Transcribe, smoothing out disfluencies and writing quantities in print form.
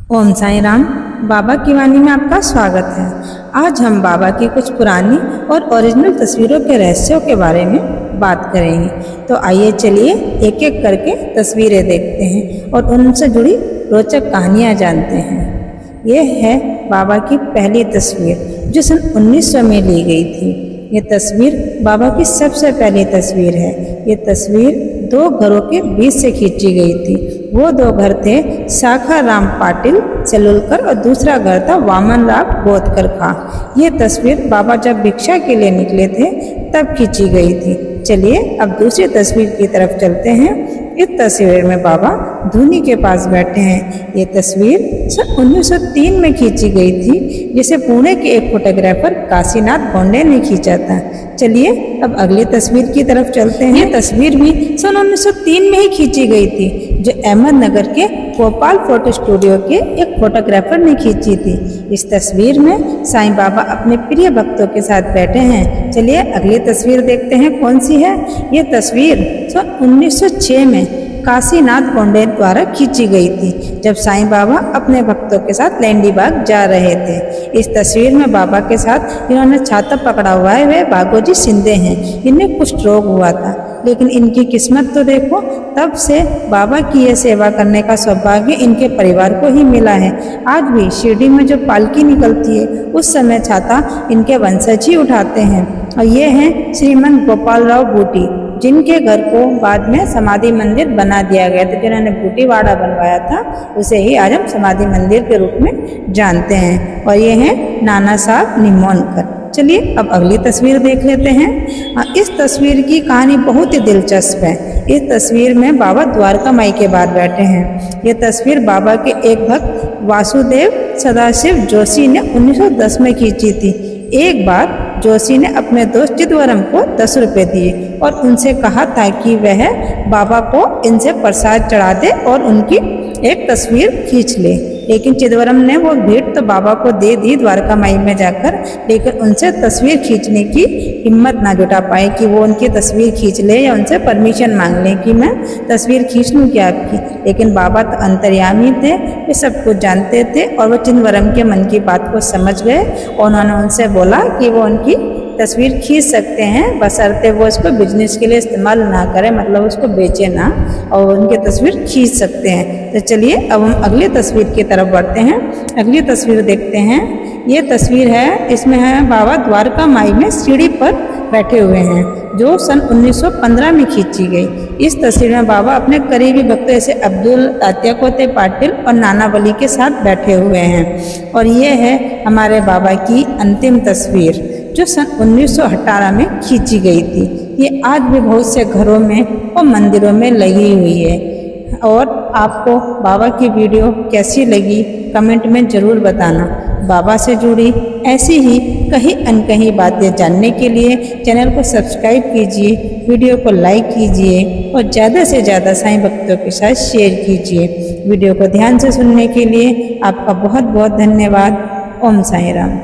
ओम साईं राम। बाबा की वाणी में आपका स्वागत है। आज हम बाबा की कुछ पुरानी और ओरिजिनल तस्वीरों के रहस्यों के बारे में बात करेंगे। तो आइए चलिए एक एक करके तस्वीरें देखते हैं और उनसे जुड़ी रोचक कहानियाँ जानते हैं। यह है बाबा की पहली तस्वीर जो सन 1900 में ली गई थी। ये तस्वीर बाबा की सबसे पहली तस्वीर है। ये तस्वीर दो घरों के बीच से खींची गई थी। वो दो घर थे शाखा राम पाटिल सेलुलकर और दूसरा घर था वामन राव बोधकर का। ये तस्वीर बाबा जब भिक्षा के लिए निकले थे तब खींची गई थी। चलिए अब दूसरी तस्वीर की तरफ चलते हैं। इस तस्वीर में बाबा धूनी के पास बैठे हैं। ये तस्वीर सन 1903 में खींची गई थी, जिसे पुणे के एक फोटोग्राफर काशीनाथ गोंडे ने खींचा था। चलिए अब अगली तस्वीर की तरफ चलते हैं। ये तस्वीर भी सन 1903 में ही खींची गई थी, जो अहमदनगर के गोपाल फोटो स्टूडियो के एक फोटोग्राफर ने खींची थी। इस तस्वीर में साईं बाबा अपने प्रिय भक्तों के साथ बैठे हैं। चलिए अगली तस्वीर देखते हैं कौन सी है। ये तस्वीर सन 1906 में काशीनाथ गोंडे द्वारा खींची गई थी, जब साईं बाबा अपने भक्तों के साथ लैंडी बाग जा रहे थे। इस तस्वीर में बाबा के साथ इन्होंने छाता पकड़ा हुआ है वे बागोजी शिंदे हैं। इन्हें कुछ रोग हुआ था, लेकिन इनकी किस्मत तो देखो, तब से बाबा की ये सेवा करने का सौभाग्य इनके परिवार को ही मिला है। आज भी शिरडी में जो पालकी निकलती है उस समय छाता इनके वंशज ही उठाते हैं। और ये हैं श्रीमंत गोपाल राव बूटी, जिनके घर को बाद में समाधि मंदिर बना दिया गया था। जिन्होंने बूटीवाड़ा बनवाया था उसे ही आज हम समाधि मंदिर के रूप में जानते हैं। और ये हैं नाना साहब निमोनकर। चलिए अब अगली तस्वीर देख लेते हैं। इस तस्वीर की कहानी बहुत ही दिलचस्प है। इस तस्वीर में बाबा द्वारका माई के बाद बैठे हैं। ये तस्वीर बाबा के एक भक्त वासुदेव सदाशिव जोशी ने 1910 में खींची थी। एक बार जोशी ने अपने दोस्त चिदवरम को 10 रुपए दिए और उनसे कहा था कि वह बाबा को इनसे प्रसाद चढ़ा दे और उनकी एक तस्वीर खींच ले। लेकिन चिदवरम ने वो भेंट तो बाबा को दे दी द्वारका माई में जाकर, लेकिन उनसे तस्वीर खींचने की हिम्मत ना जुटा पाए कि वो उनकी तस्वीर खींच ले या उनसे परमिशन मांग ले कि मैं तस्वीर खींच लूँ क्या आपकी। लेकिन बाबा तो अंतर्यामी थे, वे सब कुछ जानते थे और वो चिदवरम के मन की बात को समझ गए। उन्होंने उनसे बोला कि वो उनकी तस्वीर खींच सकते हैं, बशर्ते वो इसको बिजनेस के लिए इस्तेमाल ना करें, मतलब उसको बेचे ना, और उनकी तस्वीर खींच सकते हैं। तो चलिए अब हम अगली तस्वीर की तरफ बढ़ते हैं। अगली तस्वीर देखते हैं। ये तस्वीर है, इसमें है बाबा द्वारका माई में सीढ़ी पर बैठे हुए हैं, जो सन 1915 में खींची गई। इस तस्वीर में बाबा अपने करीबी भक्तों जैसे अब्दुल तात्याकोते पाटिल और नाना वली के साथ बैठे हुए हैं। और ये है हमारे बाबा की अंतिम तस्वीर, जो सन 1918 में खींची गई थी। ये आज भी बहुत से घरों में और मंदिरों में लगी हुई है। और आपको बाबा की वीडियो कैसी लगी कमेंट में ज़रूर बताना। बाबा से जुड़ी ऐसी ही कहीं अनकहीं बातें जानने के लिए चैनल को सब्सक्राइब कीजिए, वीडियो को लाइक कीजिए और ज़्यादा से ज़्यादा साईं भक्तों के साथ शेयर कीजिए। वीडियो को ध्यान से सुनने के लिए आपका बहुत बहुत धन्यवाद। ओम साईं राम।